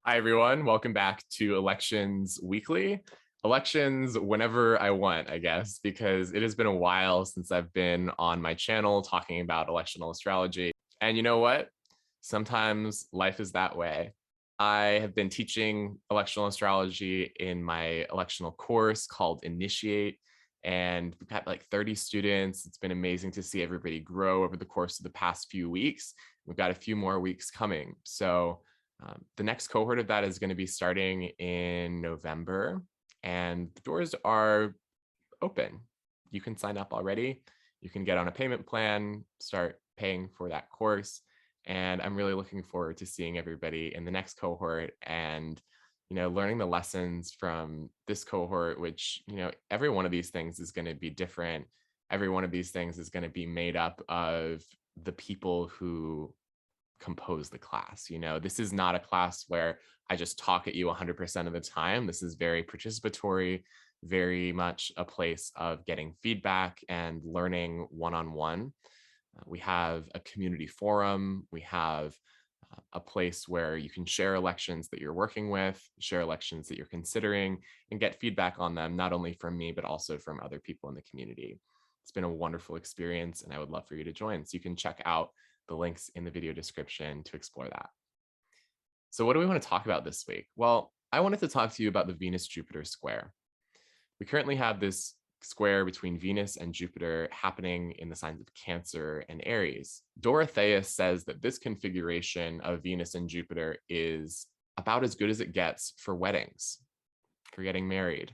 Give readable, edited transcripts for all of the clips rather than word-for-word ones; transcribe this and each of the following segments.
Hi, everyone. Welcome back to Elections Weekly. Elections whenever I want, I guess, because it has been a while since I've been on my channel talking about electional astrology. And you know what? Sometimes life is that way. I have been teaching electional astrology in my electional course called Initiate, and we've got like 30 students. It's been amazing to see everybody grow over the course of the past few weeks. We've got a few more weeks coming. So the next cohort of that is going to be starting in November, and the doors are open. You can sign up already. You can get on a payment plan, start paying for that course. And I'm really looking forward to seeing everybody in the next cohort and, learning the lessons from this cohort, which, every one of these things is going to be different. Every one of these things is going to be made up of the people who compose the class. This is not a class where I just talk at you 100% of the time. This is very participatory, very much a place of getting feedback and learning one-on-one. We have a community forum. We have a place where you can share elections that you're working with, share elections that you're considering, and get feedback on them, not only from me, but also from other people in the community. It's been a wonderful experience, and I would love for you to join. So you can check out the links in the video description to explore that. So what do we want to talk about this week? Well, I wanted to talk to you about the Venus-Jupiter square. We currently have this square between Venus and Jupiter happening in the signs of Cancer and Aries. Dorothea says that this configuration of Venus and Jupiter is about as good as it gets for weddings, for getting married.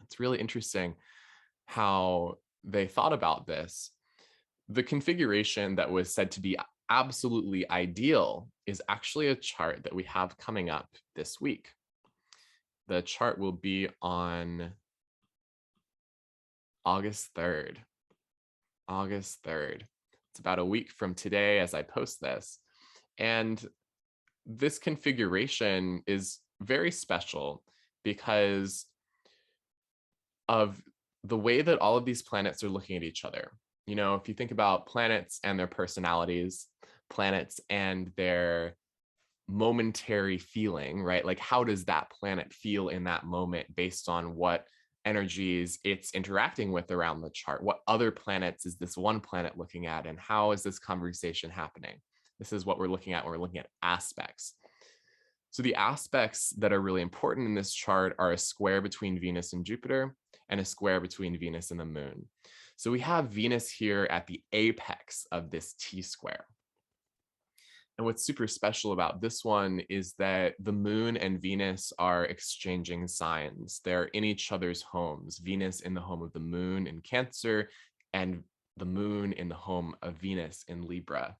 It's really interesting how they thought about this. The configuration that was said to be absolutely ideal is actually a chart that we have coming up this week. The chart will be on August 3rd. August 3rd. It's about a week from today as I post this. And this configuration is very special because of the way that all of these planets are looking at each other. If you think about planets and their personalities, planets and their momentary feeling, right? Like, how does that planet feel in that moment based on what energies it's interacting with around the chart? What other planets is this one planet looking at? And how is this conversation happening? This is what we're looking at when we're looking at aspects. So the aspects that are really important in this chart are a square between Venus and Jupiter and a square between Venus and the moon. So we have Venus here at the apex of this T-square. And what's super special about this one is that the moon and Venus are exchanging signs. They're in each other's homes. Venus in the home of the moon in Cancer, and the moon in the home of Venus in Libra.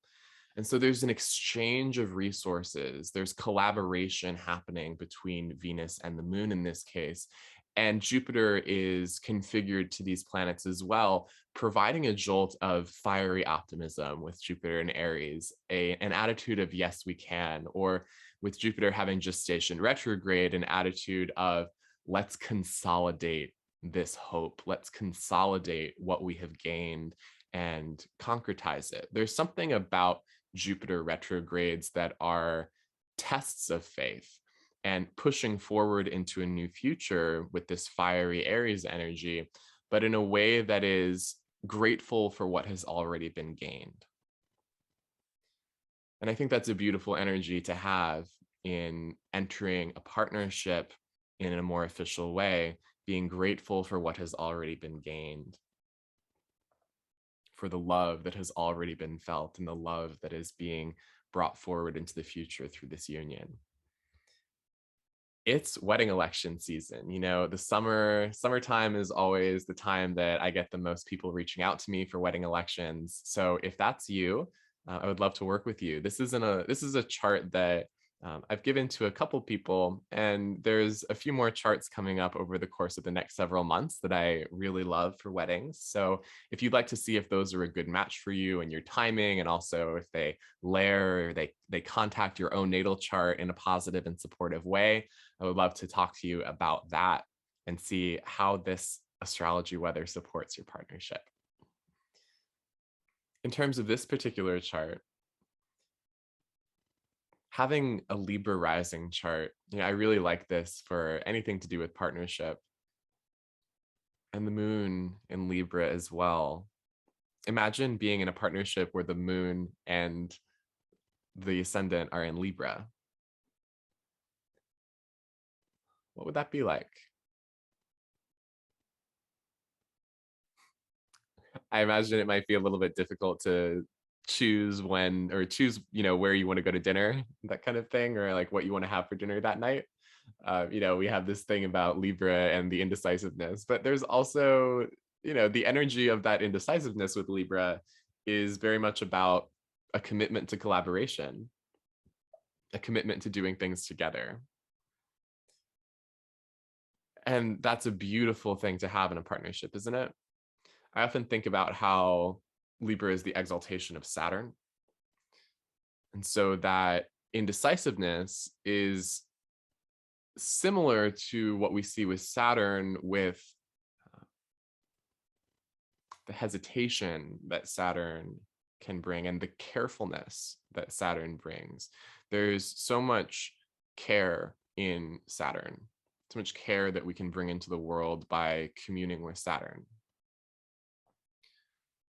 And so there's an exchange of resources. There's collaboration happening between Venus and the moon in this case. And Jupiter is configured to these planets as well, providing a jolt of fiery optimism with Jupiter and Aries, an attitude of yes, we can, or with Jupiter having just stationed retrograde, an attitude of let's consolidate this hope. Let's consolidate what we have gained and concretize it. There's something about Jupiter retrogrades that are tests of faith and pushing forward into a new future with this fiery Aries energy, but in a way that is grateful for what has already been gained. And I think that's a beautiful energy to have in entering a partnership in a more official way, being grateful for what has already been gained, for the love that has already been felt and the love that is being brought forward into the future through this union. It's wedding election season. The summertime is always the time that I get the most people reaching out to me for wedding elections. So if that's you, I would love to work with you. This is a chart that I've given to a couple people, and there's a few more charts coming up over the course of the next several months that I really love for weddings. So if you'd like to see if those are a good match for you and your timing, and also if they layer or they contact your own natal chart in a positive and supportive way, I would love to talk to you about that and see how this astrology weather supports your partnership. In terms of this particular chart, Having a Libra rising chart, I really like this for anything to do with partnership. And the moon in Libra as well. Imagine being in a partnership where the moon and the ascendant are in Libra. What would that be like? I imagine it might be a little bit difficult to choose when, or choose, where you want to go to dinner, that kind of thing, or like what you want to have for dinner that night. We have this thing about Libra and the indecisiveness, but there's also, the energy of that indecisiveness with Libra is very much about a commitment to collaboration, a commitment to doing things together. And that's a beautiful thing to have in a partnership, isn't it? I often think about how Libra is the exaltation of Saturn. And so that indecisiveness is similar to what we see with Saturn, with the hesitation that Saturn can bring and the carefulness that Saturn brings. There's so much care in Saturn, so much care that we can bring into the world by communing with Saturn.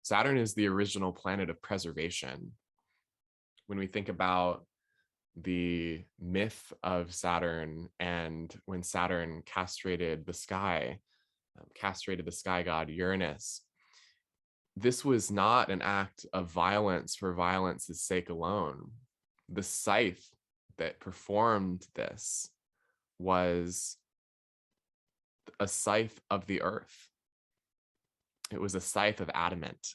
Saturn is the original planet of preservation. When we think about the myth of Saturn and when Saturn castrated the sky god Uranus, this was not an act of violence for violence's sake alone. The scythe that performed this was a scythe of the earth. It was a scythe of adamant.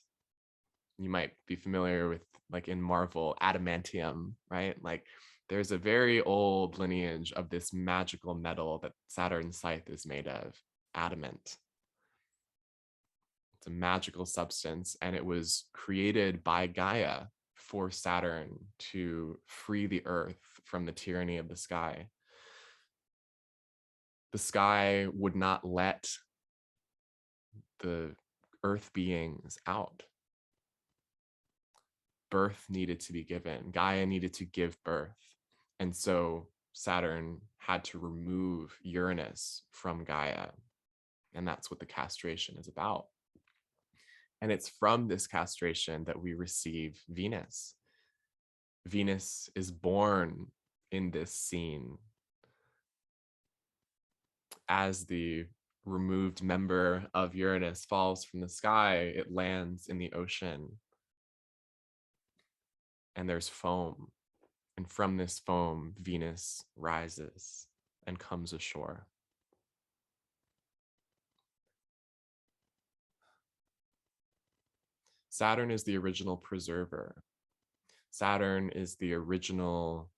You might be familiar with, like in Marvel, adamantium, right? Like there's a very old lineage of this magical metal that Saturn's scythe is made of, adamant. It's a magical substance, and it was created by Gaia for Saturn to free the earth from the tyranny of the sky. The sky would not let the earth beings out. Birth needed to be given. Gaia needed to give birth. And so Saturn had to remove Uranus from Gaia. And that's what the castration is about. And it's from this castration that we receive Venus. Venus is born in this scene as the removed member of Uranus falls from the sky. It lands in the ocean, and there's foam. And from this foam, Venus rises and comes ashore. Saturn is the original preserver. Saturn is the original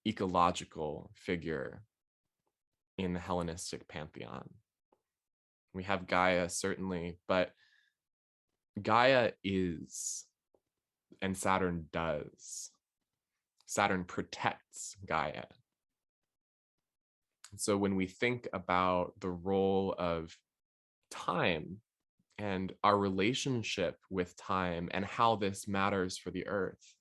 ecological figure in the Hellenistic pantheon. We have Gaia, certainly, but Gaia is, and Saturn does. Saturn protects Gaia. So when we think about the role of time and our relationship with time and how this matters for the earth,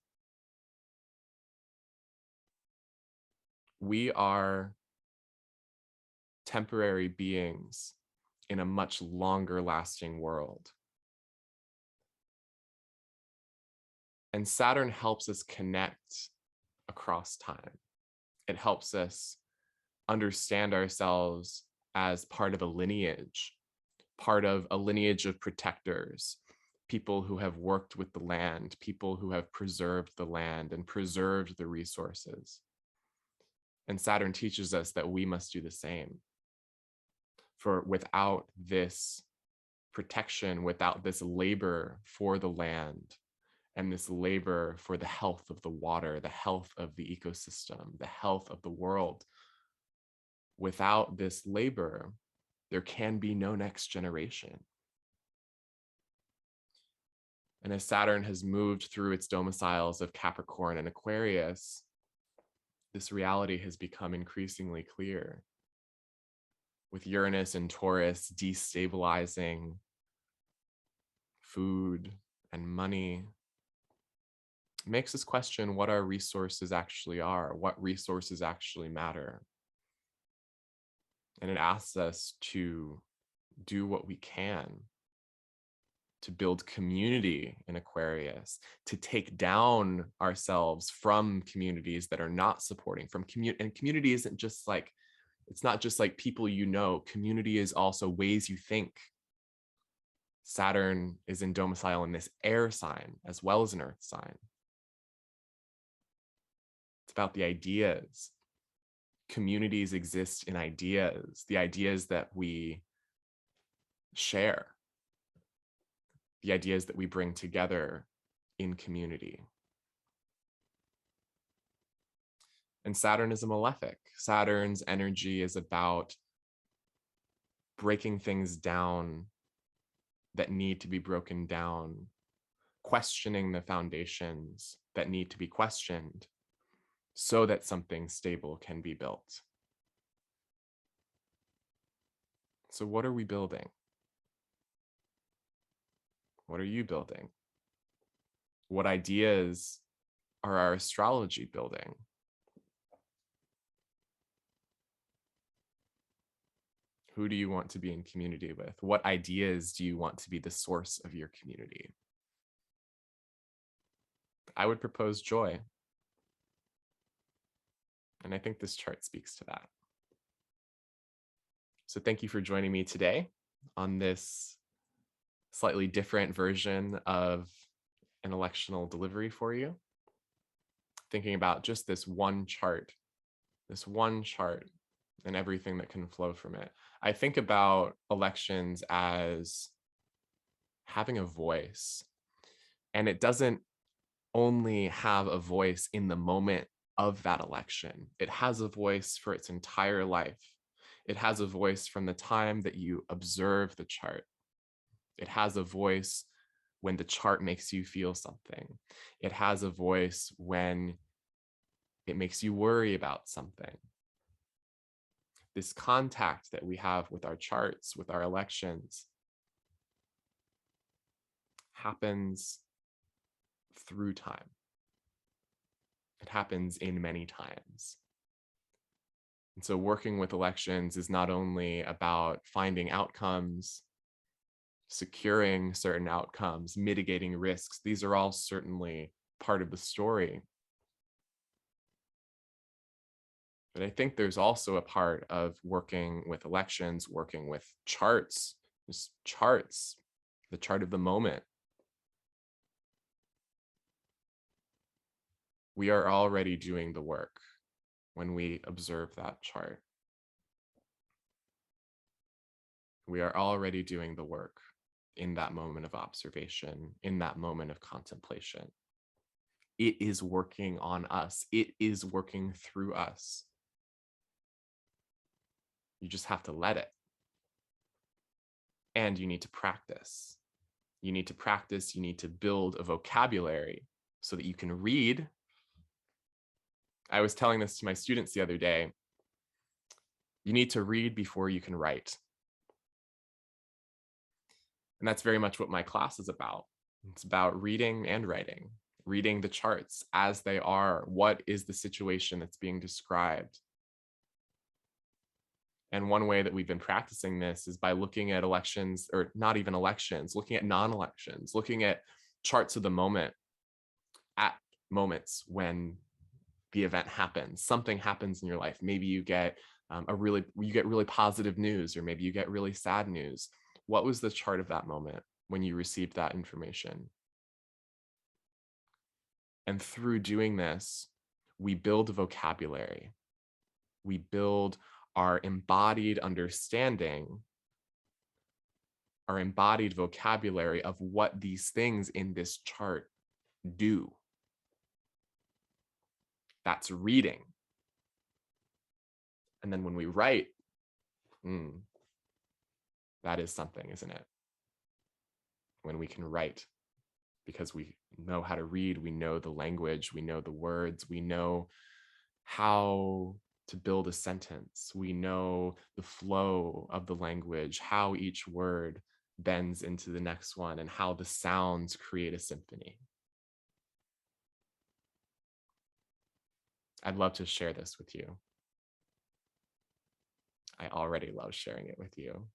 we are temporary beings in a much longer lasting world. And Saturn helps us connect across time. It helps us understand ourselves as part of a lineage of protectors, people who have worked with the land, people who have preserved the land and preserved the resources. And Saturn teaches us that we must do the same. For without this protection, without this labor for the land, and this labor for the health of the water, the health of the ecosystem, the health of the world, without this labor, there can be no next generation. And as Saturn has moved through its domiciles of Capricorn and Aquarius, this reality has become increasingly clear. With Uranus and Taurus destabilizing food and money, It makes us question what our resources actually are, what resources actually matter. And it asks us to do what we can to build community in Aquarius, to take down ourselves from communities that are not supporting, from community. And community isn't just like, it's not just like people you know. Community is also ways you think. Saturn is in domicile in this air sign as well as an earth sign. It's about the ideas. Communities exist in ideas, the ideas that we share, the ideas that we bring together in community. And Saturn is a malefic. Saturn's energy is about breaking things down that need to be broken down, questioning the foundations that need to be questioned so that something stable can be built. So what are we building? What are you building? What ideas are our astrology building? Who do you want to be in community with? What ideas do you want to be the source of your community? I would propose joy. And I think this chart speaks to that. So thank you for joining me today on this slightly different version of an electional delivery for you. Thinking about just this one chart and everything that can flow from it. I think about elections as having a voice, and it doesn't only have a voice in the moment of that election. It has a voice for its entire life. It has a voice from the time that you observe the chart. It has a voice when the chart makes you feel something. It has a voice when it makes you worry about something. This contact that we have with our charts, with our elections, happens through time. It happens in many times. And so working with elections is not only about finding outcomes, securing certain outcomes, mitigating risks. These are all certainly part of the story. But I think there's also a part of working with elections, working with charts, just charts, the chart of the moment. We are already doing the work when we observe that chart. We are already doing the work in that moment of observation, in that moment of contemplation. It is working on us. It is working through us. You just have to let it. And you need to practice. You need to practice. You need to build a vocabulary so that you can read. I was telling this to my students the other day. You need to read before you can write. And that's very much what my class is about. It's about reading and writing, reading the charts as they are. What is the situation that's being described? And one way that we've been practicing this is by looking at elections, or not even elections, looking at non-elections, looking at charts of the moment, at moments when the event happens. Something happens in your life. Maybe you get really positive news, or maybe you get really sad news. What was the chart of that moment when you received that information? And through doing this, we build a vocabulary. We build our embodied understanding, our embodied vocabulary of what these things in this chart do. That's reading. And then when we write, that is something, isn't it? When we can write, because we know how to read, we know the language, we know the words, we know how to build a sentence, we know the flow of the language, how each word bends into the next one, and how the sounds create a symphony. I'd love to share this with you. I already love sharing it with you.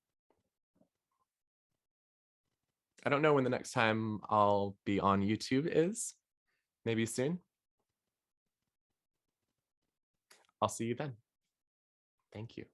I don't know when the next time I'll be on YouTube is. Maybe soon. I'll see you then. Thank you.